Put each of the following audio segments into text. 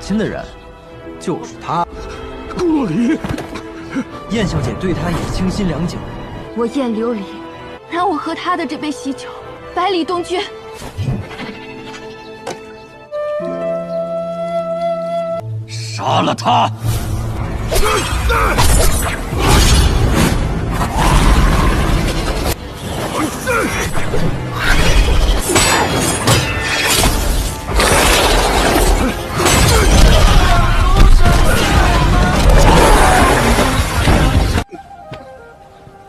心的人就是他。顾若离，燕小姐对他也倾心良久。我燕琉璃，让我喝他的这杯喜酒。百里东君，杀了他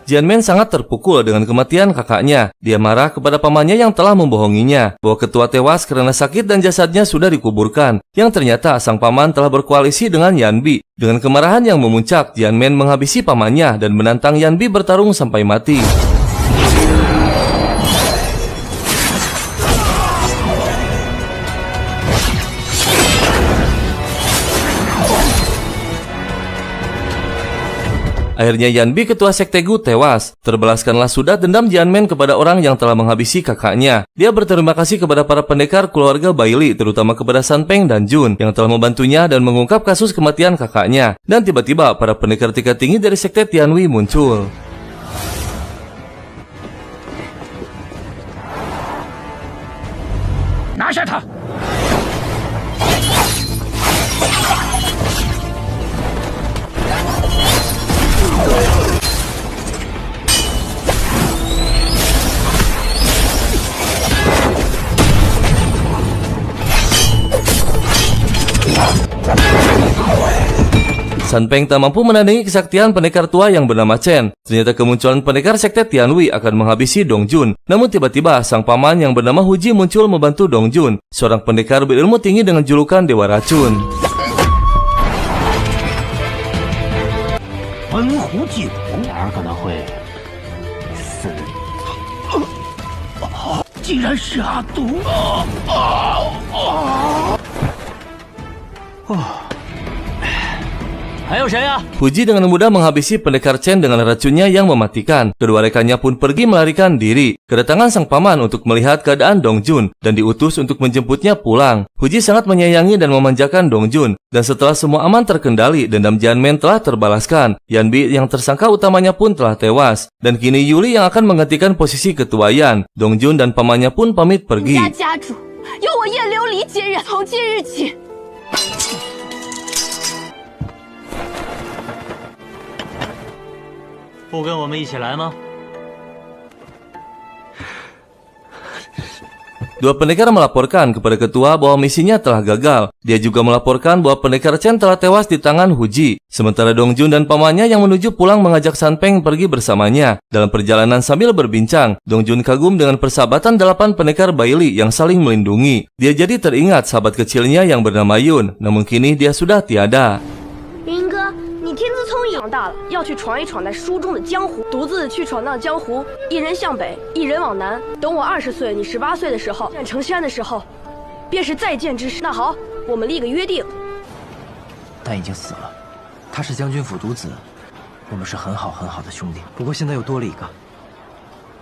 ！Jianmen sangat terpukul dengan kematian kakaknya. Dia marah kepada pamannya yang telah membohonginya bahwa ketua tewas karena sakit dan jasadnya sudah dikuburkan. Yang ternyata sang paman telah berkoalisi dengan Yanbi. Dengan kemarahan yang memuncak, Jianmen menghabisi pamannya dan menantang Yanbi bertarung sampai mati. Akhirnya Yanbi, ketua sekte Gu, tewas. Terbalaskanlah sudah dendam Jianmen kepada orang yang telah menghabisi kakaknya. Dia berterima kasih kepada para pendekar keluarga Baili, terutama kepada San Peng dan Jun, yang telah membantunya dan mengungkap kasus kematian kakaknya. Dan tiba-tiba, para pendekar tingkat tinggi dari sekte Tianwei muncul. Nasha他！ San Peng tak mampu menandingi kesaktian pendekar tua yang bernama Chen. Ternyata kemunculan pendekar sekte Tianwei akan menghabisi Dong Jun. Namun tiba-tiba sang paman yang bernama Huji muncul membantu Dong Jun, seorang pendekar berilmu tinggi dengan julukan Dewa Racun. Huji dengan mudah menghabisi pendekar Chen dengan racunnya yang mematikan. Kedua rekannya pun pergi melarikan diri. Kedatangan sang paman untuk melihat keadaan Dong Jun dan diutus untuk menjemputnya pulang. Huji sangat menyayangi dan memanjakan Dong Jun. Dan setelah semua aman terkendali, dendam Jianmen telah terbalaskan. Yanbi yang tersangka utamanya pun telah tewas. Dan kini Yuli yang akan menggantikan posisi ketua Yan. Dong Jun dan pamannya pun pamit pergi. 不跟我们一起来吗？ Dua pendekar melaporkan kepada ketua bahwa misinya telah gagal. Dia juga melaporkan bahwa pendekar Chen telah tewas di tangan Huji. Sementara Dong Jun dan pamannya yang menuju pulang mengajak San Peng pergi bersamanya. Dalam perjalanan sambil berbincang, Dong Jun kagum dengan persahabatan 8 pendekar Baili yang saling melindungi. Dia jadi teringat sahabat kecilnya yang bernama Yun, namun kini dia sudah tiada. 天资聪颖，长大了要去闯一闯在书中的江湖，独自去闯荡江湖，一人向北，一人往南。等我20岁，你18岁的时候，战成山的时候，便是再见之时。那好，我们立个约定。但已经死了，他是将军府独子，我们是很好的兄弟。不过现在又多了一个。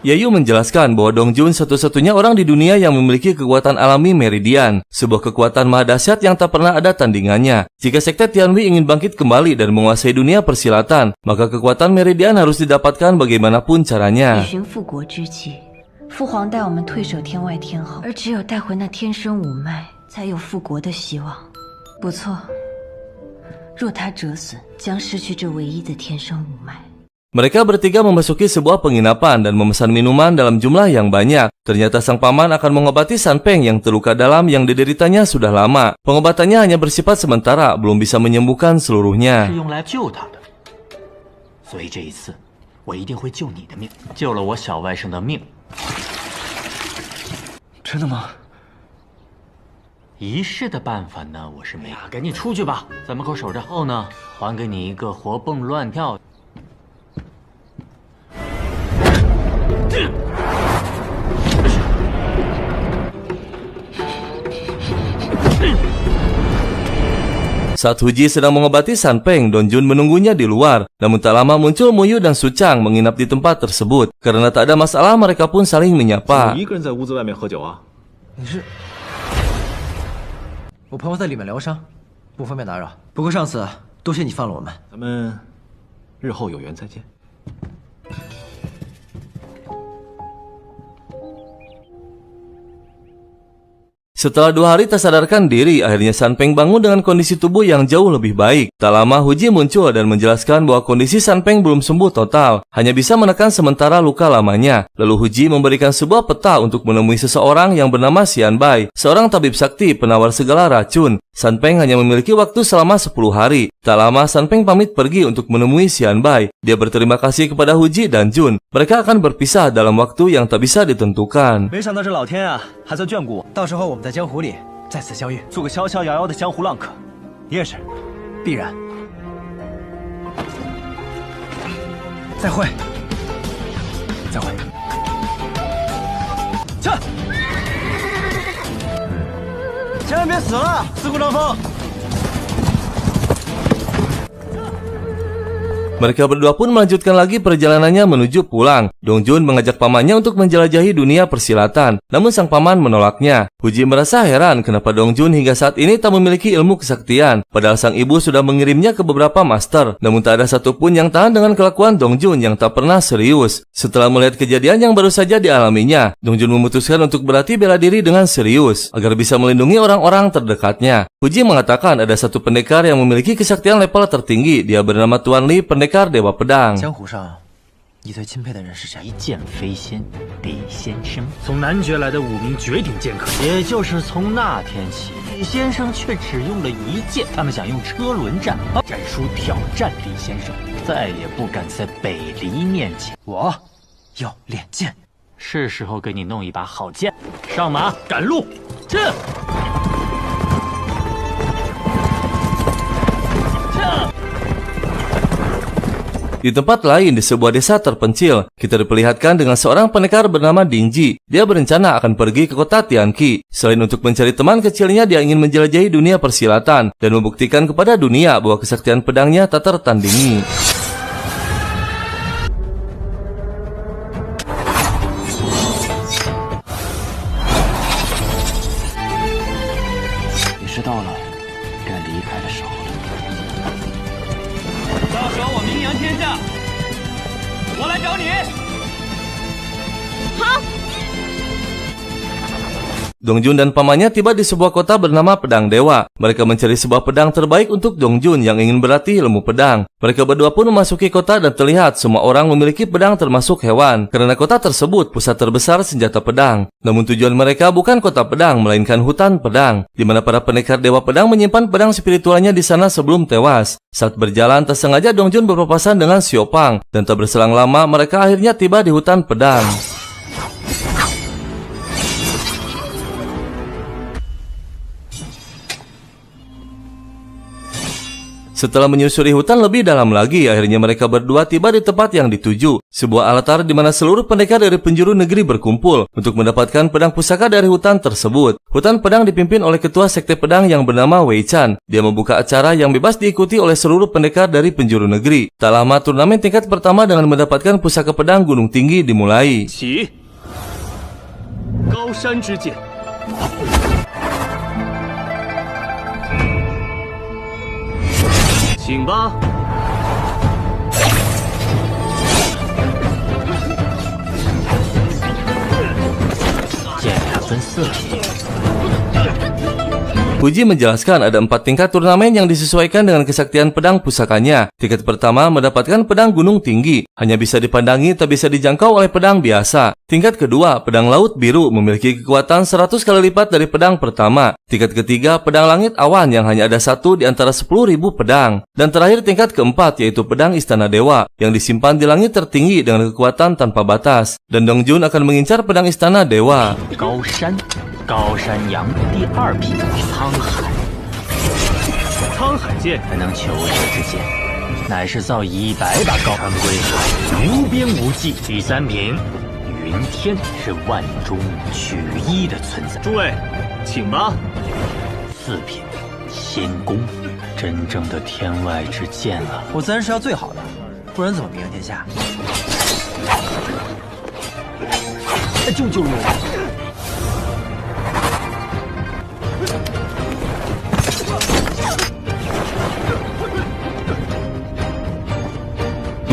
Yayu menjelaskan bahwa Dong Jun satu-satunya orang di dunia yang memiliki kekuatan alami Meridian, sebuah kekuatan maha dahsyat yang tak pernah ada tandingannya. Jika sekte Tianwei ingin bangkit kembali dan menguasai dunia persilatan, maka kekuatan Meridian harus didapatkan bagaimanapun caranya. 父皇带我们退守天外天后，而只有带回那天生五脉，才有复国的希望。不错，若他折损，将失去这唯一的天生五脉。 Mereka bertiga memasuki sebuah penginapan dan memesan minuman dalam jumlah yang banyak. Ternyata sang paman akan mengobati San Peng yang terluka dalam yang dideritanya sudah lama. Pengobatannya hanya bersifat sementara, belum bisa menyembuhkan seluruhnya. 是用来救他的，所以这一次我一定会救你的命，救了我小外甥的命。真的吗？仪式的办法呢，我是没有。赶紧出去吧，在门口守着。后呢，还给你一个活蹦乱跳。 Saat Huji sedang mengobati San Peng, Dong Jun menunggunya di luar. Namun tak lama muncul Muyu dan Su Chang menginap di tempat tersebut. Karena tak ada masalah, mereka pun saling menyapa. 你是？我朋友在里面疗伤，不方便打扰。不过上次多谢你放了我们。咱们日后有缘再见。 Setelah 2 hari tak sadarkan diri, akhirnya Sanpeng bangun dengan kondisi tubuh yang jauh lebih baik. Tak lama Huji muncul dan menjelaskan bahwa kondisi Sanpeng belum sembuh total, hanya bisa menekan sementara luka lamanya. Lalu Huji memberikan sebuah peta untuk menemui seseorang yang bernama Xian Bai, seorang tabib sakti penawar segala racun. Sanpeng hanya memiliki waktu selama 10 hari. Tak lama Sanpeng pamit pergi untuk menemui Xian Bai. Dia berterima kasih kepada Huji dan Jun. Mereka akan berpisah dalam waktu yang tak bisa ditentukan. 没想到这老天啊，还算眷顾我。到时候我们在江湖里再次相遇，做个逍遥遥的江湖浪客。你也是，必然。再会，再会。去，千万别死了，四顾张风。 Mereka berdua pun melanjutkan lagi perjalanannya menuju pulang. Dongjun mengajak pamannya untuk menjelajahi dunia persilatan, namun sang paman menolaknya. Huji merasa heran kenapa Dongjun hingga saat ini tak memiliki ilmu kesaktian, padahal sang ibu sudah mengirimnya ke beberapa master, namun tak ada satupun yang tahan dengan kelakuan Dongjun yang tak pernah serius. Setelah melihat kejadian yang baru saja dialaminya, Dongjun memutuskan untuk berlatih bela diri dengan serius, agar bisa melindungi orang-orang terdekatnya. Huji mengatakan ada satu pendekar yang memiliki kesaktian level tertinggi, dia bernama Tuan Li, pendekar Dewa Pedang. 江湖上，你最钦佩的人是谁？一剑飞仙，李先生。从男爵来的5名绝顶剑客，也就是从那天起，李先生却只用了1剑。他们想用车轮战，战书挑战李先生，再也不敢在北离面前。我要练剑，是时候给你弄一把好剑。上马，赶路，进。 Di tempat lain di sebuah desa terpencil, kita diperlihatkan dengan seorang pendekar bernama Dingji. Dia berencana akan pergi ke kota Tianqi. Selain untuk mencari teman kecilnya, dia ingin menjelajahi dunia persilatan dan membuktikan kepada dunia bahwa kesaktian pedangnya tak tertandingi. Dongjun dan pamannya tiba di sebuah kota bernama Pedang Dewa. Mereka mencari sebuah pedang terbaik untuk Dongjun yang ingin berlatih ilmu pedang. Mereka berdua pun memasuki kota dan terlihat semua orang memiliki pedang termasuk hewan. Karena kota tersebut pusat terbesar senjata pedang. Namun tujuan mereka bukan kota pedang, melainkan hutan pedang, di mana para pendekar Dewa Pedang menyimpan pedang spiritualnya di sana sebelum tewas. Saat berjalan, tak sengaja Dongjun berpapasan dengan Xiopang, dan tak berselang lama mereka akhirnya tiba di hutan pedang. Setelah menyusuri hutan lebih dalam lagi, akhirnya mereka berdua tiba di tempat yang dituju. Sebuah altar di mana seluruh pendekar dari penjuru negeri berkumpul untuk mendapatkan pedang pusaka dari hutan tersebut. Hutan pedang dipimpin oleh ketua sekte pedang yang bernama Wei Chan. Dia membuka acara yang bebas diikuti oleh seluruh pendekar dari penjuru negeri. Tak lama, turnamen tingkat pertama dengan mendapatkan pusaka pedang gunung tinggi dimulai. 高山之剑。 请吧。剑呀分4品。 Huji menjelaskan ada 4 tingkat turnamen yang disesuaikan dengan kesaktian pedang pusakanya. Tingkat pertama mendapatkan pedang gunung tinggi, hanya bisa dipandangi tak bisa dijangkau oleh pedang biasa. Tingkat kedua, pedang laut biru memiliki kekuatan 100 kali lipat dari pedang pertama. Tingkat ketiga, pedang langit awan yang hanya ada 1 di antara 10.000 pedang. Dan terakhir tingkat keempat yaitu pedang istana dewa yang disimpan di langit tertinggi dengan kekuatan tanpa batas. Dan Dongjun akan mengincar pedang istana dewa. 高山阳第2品沧海，沧海剑才能求世之剑，乃是造100把高山归海，无边无际。第3品云天是万中取一的存在。诸位，请吧。4品仙宫，真正的天外之剑啊！我自然是要最好的，不然怎么名扬天下？救救我！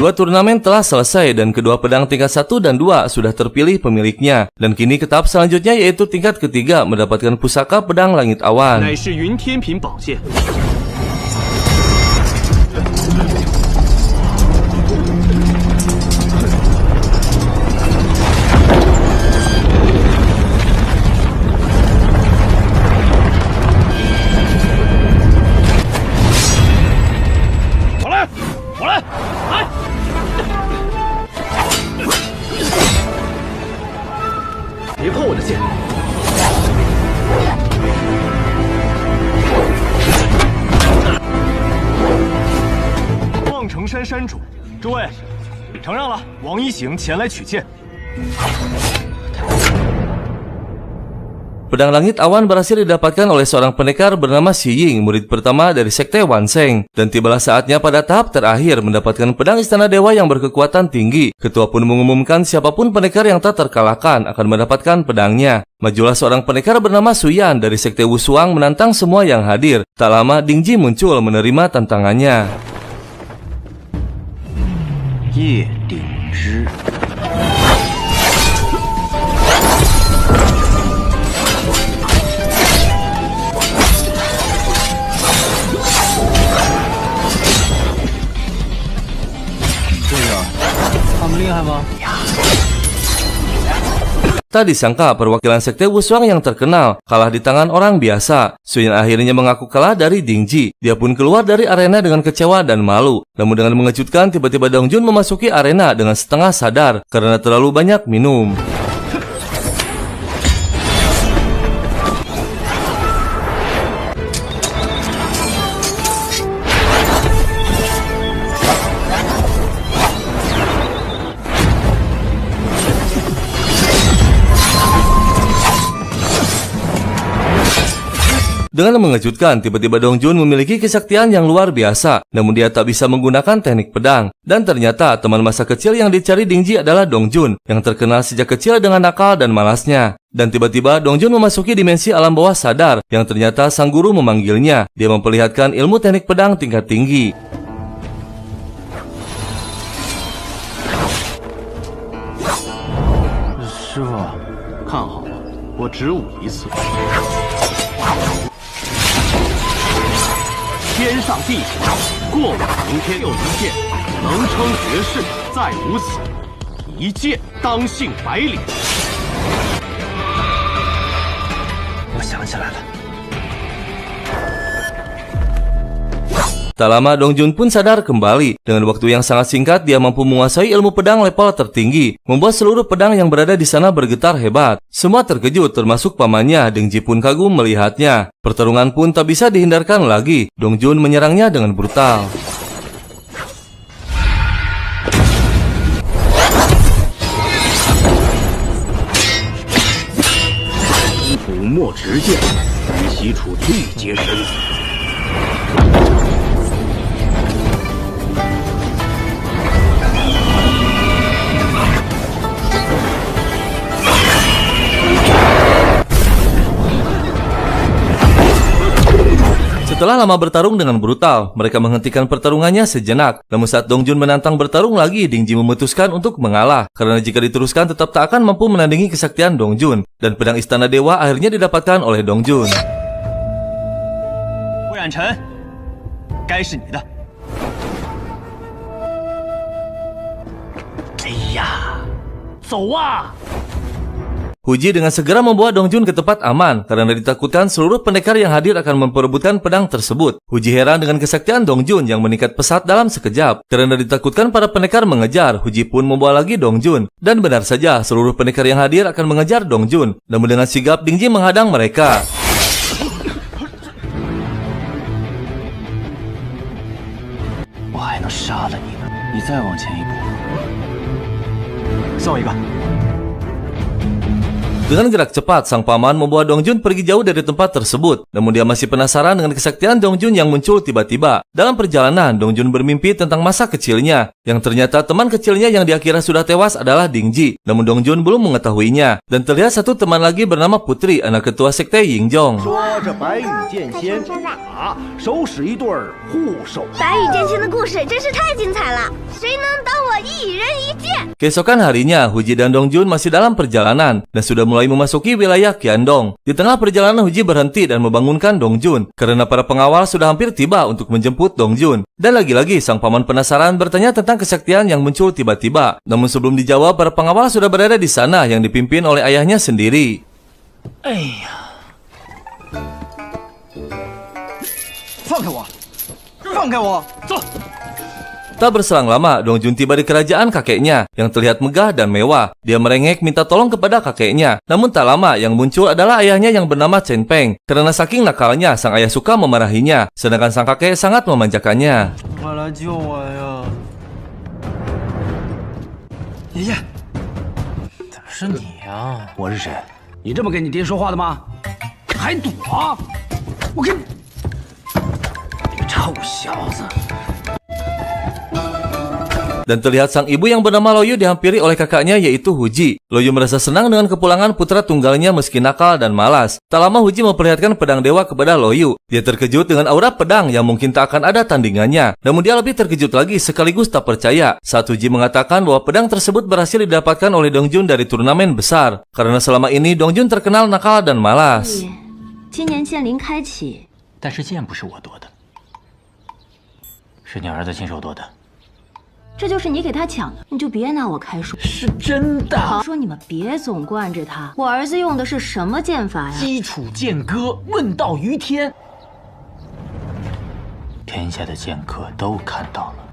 Dua turnamen telah selesai dan kedua pedang tingkat 1 dan 2 sudah terpilih pemiliknya. Dan kini ke tahap selanjutnya yaitu tingkat ketiga mendapatkan pusaka pedang langit awan. 乃是云天品宝剑。 别碰我的剑！望城山山主，诸位，承让了，王一行前来取剑。 Pedang langit awan berhasil didapatkan oleh seorang pendekar bernama Xi Ying, murid pertama dari sekte Wanseng. Dan tibalah saatnya pada tahap terakhir mendapatkan pedang istana dewa yang berkekuatan tinggi. Ketua pun mengumumkan siapapun pendekar yang tak terkalahkan akan mendapatkan pedangnya. Majulah seorang pendekar bernama Suyan dari sekte Wushuang menantang semua yang hadir. Tak lama Dingji muncul menerima tantangannya. Ye Dingzhi. 厉害吗？ Tak disangka perwakilan sekte Wushuang yang terkenal kalah di tangan orang biasa. Suyan akhirnya mengaku kalah dari Dingji. Dia pun keluar dari arena dengan kecewa dan malu. Namun dengan mengejutkan tiba-tiba Dongjun memasuki arena dengan setengah sadar karena terlalu banyak minum. Dengan mengejutkan, tiba-tiba Dongjun memiliki kesaktian yang luar biasa, namun dia tak bisa menggunakan teknik pedang. Dan ternyata teman masa kecil yang dicari Dingji adalah Dongjun, yang terkenal sejak kecil dengan nakal dan malasnya. Dan tiba-tiba Dongjun memasuki dimensi alam bawah sadar, yang ternyata sang guru memanggilnya. Dia memperlihatkan ilmu teknik pedang tingkat tinggi. 师傅，看好了，我只舞一次。 天上地下，过往成天，又一剑能称绝世，再无此，一剑当幸百里。我想起来了。 Tak lama Dongjun pun sadar kembali. Dengan waktu yang sangat singkat, dia mampu menguasai ilmu pedang level tertinggi, membuat seluruh pedang yang berada di sana bergetar hebat. Semua terkejut, termasuk pamannya. Dingji pun kagum melihatnya. Pertarungan pun tak bisa dihindarkan lagi. Dongjun menyerangnya dengan brutal. 虎墨直剑，与西楚地接身。 Setelah lama bertarung dengan brutal, mereka menghentikan pertarungannya sejenak. Namun saat Dongjun menantang bertarung lagi, Dingji memutuskan untuk mengalah. Karena jika diteruskan tetap tak akan mampu menandingi kesaktian Dongjun. Dan pedang istana dewa akhirnya didapatkan oleh Dongjun. 魏冉臣，该是你的。哎呀，走啊！ Huji dengan segera membawa Dongjun ke tempat aman karena ditakutkan seluruh pendekar yang hadir akan memperebutkan pedang tersebut. Huji heran dengan kesaktian Dongjun yang meningkat pesat dalam sekejap. Karena ditakutkan para pendekar mengejar, Huji pun membawa lagi Dongjun. Dan benar saja, seluruh pendekar yang hadir akan mengejar Dongjun. Namun dengan sigap, Dingji menghadang mereka. 我还能杀了你呢！你再往前一步，送我一个。Dengan gerak cepat, sang paman membawa Dongjun pergi jauh dari tempat tersebut. Namun dia masih penasaran dengan kesaktian Dongjun yang muncul tiba-tiba. Dalam perjalanan, Dongjun bermimpi tentang masa kecilnya, yang ternyata teman kecilnya yang dia kira sudah tewas adalah Dingji. Namun Dongjun belum mengetahuinya. Dan terlihat satu teman lagi bernama Putri, anak ketua sekte Yingjong. 说着白羽剑仙啊，手使一对护手。白羽剑仙的故事真是太精彩了，谁能当我一人一剑？ Keesokan harinya, Huji dan Dongjun masih dalam perjalanan dan sudah mulai memasuki wilayah Qiandong. Di tengah perjalanan, Huji berhenti dan membangunkan Dongjun karena para pengawal sudah hampir tiba untuk menjemput Dongjun. Dan lagi-lagi sang paman penasaran bertanya tentang kesaktian yang muncul tiba-tiba. Namun sebelum dijawab, para pengawal sudah berada di sana yang dipimpin oleh ayahnya sendiri. 哎呀，放开我！放开我！走。 Tak berselang lama, Dongjun tiba di kerajaan kakeknya yang terlihat megah dan mewah. Dia merengek minta tolong kepada kakeknya. Namun tak lama, yang muncul adalah ayahnya yang bernama Chen Peng. Karena saking nakalnya, sang ayah suka memarahinya, sedangkan sang kakek sangat memanjakannya. 快来救我呀！爷爷，怎么是你呀？我是谁？你这么跟你爹说话的吗？还躲？我跟你，你个臭小子！ Dan terlihat sang ibu yang bernama Loyu dihampiri oleh kakaknya yaitu Huji. Loyu merasa senang dengan kepulangan putra tunggalnya meski nakal dan malas. Tak lama Huji memperlihatkan pedang dewa kepada Loyu. Dia terkejut dengan aura pedang yang mungkin tak akan ada tandingannya. Namun dia lebih terkejut lagi sekaligus tak percaya saat Huji mengatakan bahwa pedang tersebut berhasil didapatkan oleh Dongjun dari turnamen besar. Karena selama ini Dongjun terkenal nakal dan malas. 今年剑灵开启，但是剑不是我夺的，是你儿子亲手夺的。 这就是你给他抢的，你就别拿我开说。是真的。好说你们别总惯着他。我儿子用的是什么剑法呀？基础剑歌，问道于天，天下的剑客都看到了，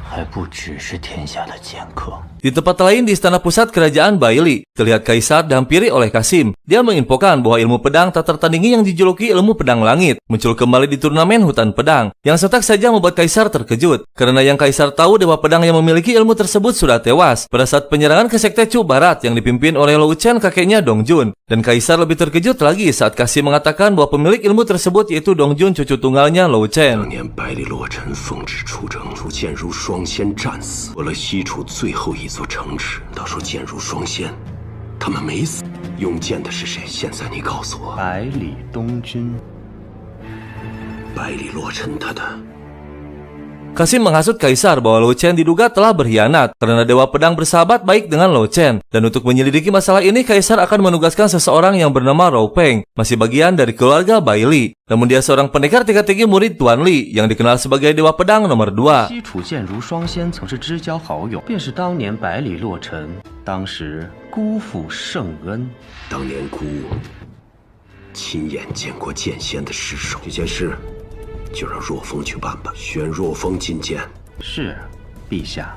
还不只是天下的剑客。 Di tempat lain di istana pusat kerajaan Baili, terlihat Kaisar dihampiri oleh Kasim. Dia menginfokan bahwa ilmu pedang tak tertandingi yang dijuluki ilmu pedang langit muncul kembali di turnamen hutan pedang. Yang sontak saja membuat Kaisar terkejut, karena yang Kaisar tahu dewa pedang yang memiliki ilmu tersebut sudah tewas pada saat penyerangan ke sekte Chu Barat yang dipimpin oleh Lou Chen kakeknya Dongjun. Dan Kaisar lebih terkejut lagi saat Kasim mengatakan bahwa pemilik ilmu tersebut yaitu Dongjun cucu tunggalnya Lou Chen. 当年百里洛尘奉旨出征，出剑如双仙战死，夺了西楚最后一座城池。到时候剑如双仙，他们没死，用剑的是谁？现在你告诉我。百里东军，百里洛尘他的。 Kasim menghasut Kaisar bahwa Lou Chen diduga telah berkhianat karena dewa pedang bersahabat baik dengan Lou Chen. Dan untuk menyelidiki masalah ini, Kaisar akan menugaskan seseorang yang bernama Rou Peng, masih bagian dari keluarga Baili. Namun dia seorang pendekar tingkat tinggi murid Tuan Li yang dikenal sebagai dewa pedang nomor 2. 西楚剑如双仙曾是知交好友，便是当年百里洛尘，当时辜负圣恩。当年孤亲眼见过剑仙的尸首，这件事。 就让若风去办吧，选若风觐见。是，陛下。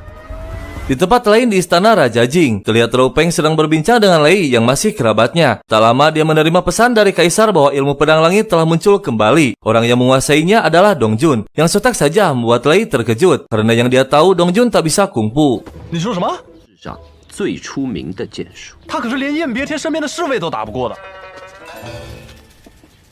Di tempat lain di istana Raja Jing, terlihat Rou Peng sedang berbincang dengan Lei yang masih kerabatnya. Tak lama dia menerima pesan dari Kaisar bahwa ilmu pedang langit telah muncul kembali. Orang yang menguasainya adalah Dongjun. Yang sontak saja membuat Lei terkejut karena yang dia tahu Dongjun tak bisa kungfu. 你说什么？世上最出名的剑术，他可是连燕别天身边的侍卫都打不过的。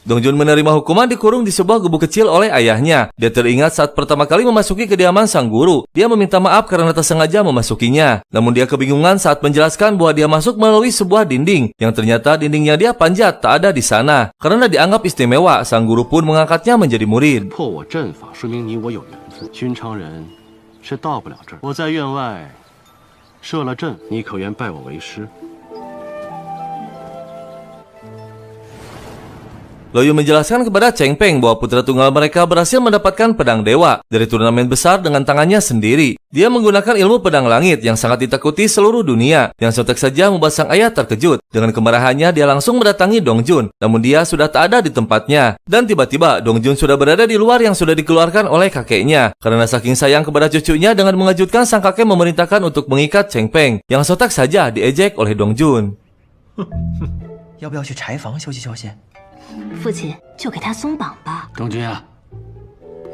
Dongjun menerima hukuman dikurung di sebuah gubuk kecil oleh ayahnya. Dia teringat saat pertama kali memasuki kediaman sang guru. Dia meminta maaf karena tak sengaja memasukinya. Namun dia kebingungan saat menjelaskan bahwa dia masuk melalui sebuah dinding. Yang ternyata dindingnya dia panjat tak ada di sana. Karena dianggap istimewa, sang guru pun mengangkatnya menjadi murid. 破我阵法，说明你我有缘分。寻常人是到不了这儿。我在院外设了阵，你可愿拜我为师？ Loyu menjelaskan kepada Cheng Peng bahwa putra tunggal mereka berhasil mendapatkan pedang dewa dari turnamen besar dengan tangannya sendiri. Dia menggunakan ilmu pedang langit yang sangat ditakuti seluruh dunia. Yang sontak saja membuat sang ayah terkejut. Dengan kemarahannya dia langsung mendatangi Dongjun. Namun dia sudah tak ada di tempatnya. Dan tiba-tiba Dongjun sudah berada di luar yang sudah dikeluarkan oleh kakeknya. Karena saking sayang kepada cucunya, dengan mengejutkan sang kakek memerintahkan untuk mengikat Cheng Peng. Yang sontak saja diejek oleh Dongjun. 要不要去柴房休息休息？ 父亲，就给他松绑吧。东君啊，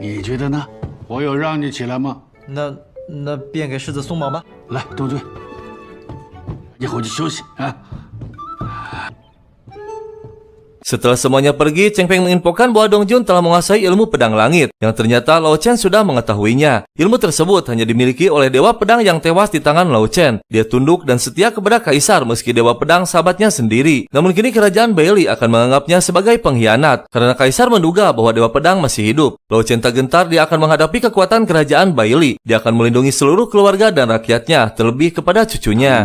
你觉得呢？我有让你起来吗？那便给世子松绑吧。来，东君，一会儿就休息啊。 Setelah semuanya pergi, Cheng Peng menginfokan bahwa Dong Jun telah menguasai ilmu pedang langit, yang ternyata Lao Chen sudah mengetahuinya. Ilmu tersebut hanya dimiliki oleh Dewa Pedang yang tewas di tangan Lao Chen. Dia tunduk dan setia kepada Kaisar meski Dewa Pedang sahabatnya sendiri. Namun kini kerajaan Bailey akan menganggapnya sebagai pengkhianat, karena Kaisar menduga bahwa Dewa Pedang masih hidup. Lao Chen tak gentar, dia akan menghadapi kekuatan kerajaan Bailey. Dia akan melindungi seluruh keluarga dan rakyatnya, terlebih kepada cucunya.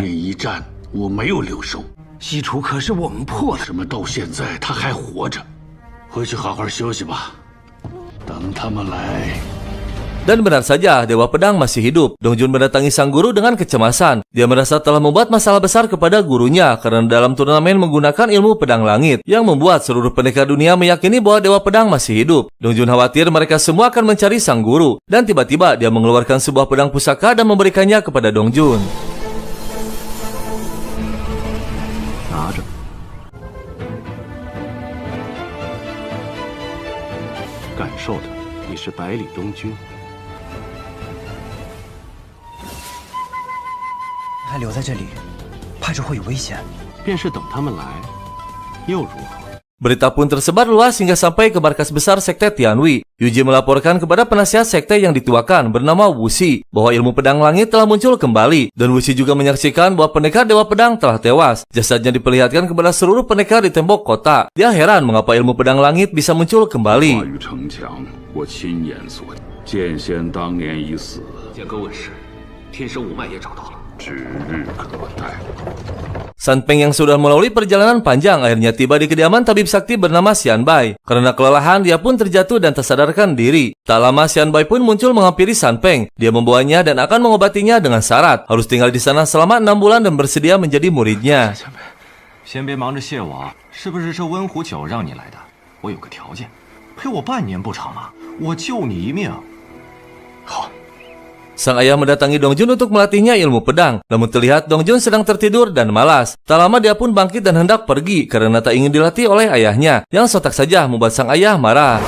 西楚可是我们破了，什么到现在他还活着，回去好好休息吧，等他们来。 Dan benar saja, Dewa Pedang masih hidup. Dong Jun mendatangi sang guru dengan kecemasan. Dia merasa telah membuat masalah besar kepada gurunya karena dalam turnamen menggunakan ilmu pedang langit yang membuat seluruh pendekar dunia meyakini bahwa Dewa Pedang masih hidup. Dong Jun khawatir mereka semua akan mencari sang guru, dan tiba-tiba dia mengeluarkan sebuah pedang pusaka dan memberikannya kepada Dong Jun. 拿着，感受的你是百里东君。还留在这里，怕是会有危险。便是等他们来，又如何？ Berita pun tersebar luas hingga sampai ke markas besar sekte Tianwei. Yuji melaporkan kepada penasihat sekte yang dituakan bernama Wuxi bahwa ilmu pedang langit telah muncul kembali, dan Wuxi juga menyaksikan bahwa pendekar Dewa Pedang telah tewas. Jasadnya diperlihatkan kepada seluruh pendekar di tembok kota. Dia heran mengapa ilmu pedang langit bisa muncul kembali. San Peng yang sudah melalui perjalanan panjang akhirnya tiba di kediaman tabib sakti bernama Xian Bai. Karena kelelahan, dia pun terjatuh dan tersadarkan diri. Tak lama Xian Bai pun muncul menghampiri San Peng. Dia membawanya dan akan mengobatinya dengan syarat harus tinggal di sana selama 6 bulan dan bersedia menjadi muridnya. 先别忙着谢我，是不是这温壶酒让你来的？我有个条件，陪我半年不成吗？我救你一命。好。 Sang ayah mendatangi Dong Jun untuk melatihnya ilmu pedang. Namun terlihat Dong Jun sedang tertidur dan malas. Tak lama dia pun bangkit dan hendak pergi karena tak ingin dilatih oleh ayahnya, yang sontak saja membuat sang ayah marah.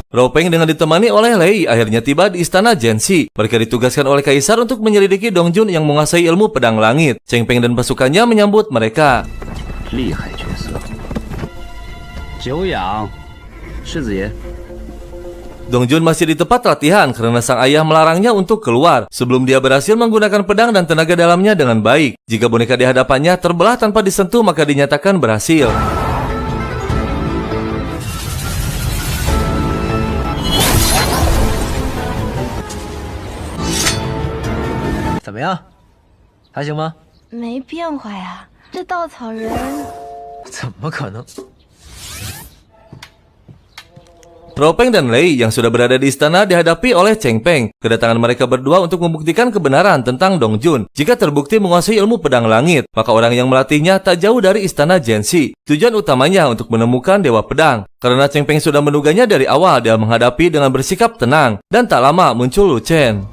Rao Peng dengan ditemani oleh Lei akhirnya tiba di istana Jianxi. Mereka ditugaskan oleh Kaisar untuk menyelidiki Dong Jun yang menguasai ilmu pedang langit. Cheng Peng dan pasukannya menyambut mereka. Dong Jun masih di tempat latihan karena sang ayah melarangnya untuk keluar sebelum dia berhasil menggunakan pedang dan tenaga dalamnya dengan baik. Jika boneka di hadapannya terbelah tanpa disentuh, maka dinyatakan berhasil. 怎么样，还行吗？没变化呀，这稻草人怎么可能？ Rao Peng dan Lei yang sudah berada di istana dihadapi oleh Cheng Peng. Kedatangan mereka berdua untuk membuktikan kebenaran tentang Dong Jun. Jika terbukti menguasai ilmu pedang langit, maka orang yang melatihnya tak jauh dari istana Jianxi. Tujuan utamanya untuk menemukan Dewa Pedang. Karena Cheng Peng sudah menduganya dari awal, dia menghadapi dengan bersikap tenang. Dan tak lama muncul Lu Chen.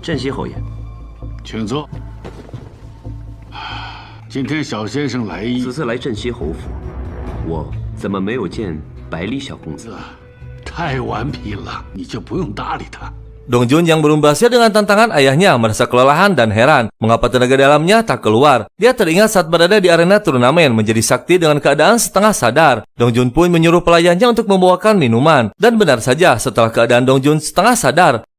请坐。今天小先生来意，此次来镇西侯府，我怎么没有见百里小公子？太顽皮了，你就不用搭理他。 Dong Jun yang belum berhasil dengan tantangan ayahnya merasa kelelahan dan heran mengapa tenaga dalamnya tak keluar. Dia teringat saat berada di arena turnamen menjadi sakti dengan keadaan setengah sadar. Dong Jun pun menyuruh pelayannya untuk membawakan minuman. Dan benar saja, setelah keadaan Dong Jun setengah sadar,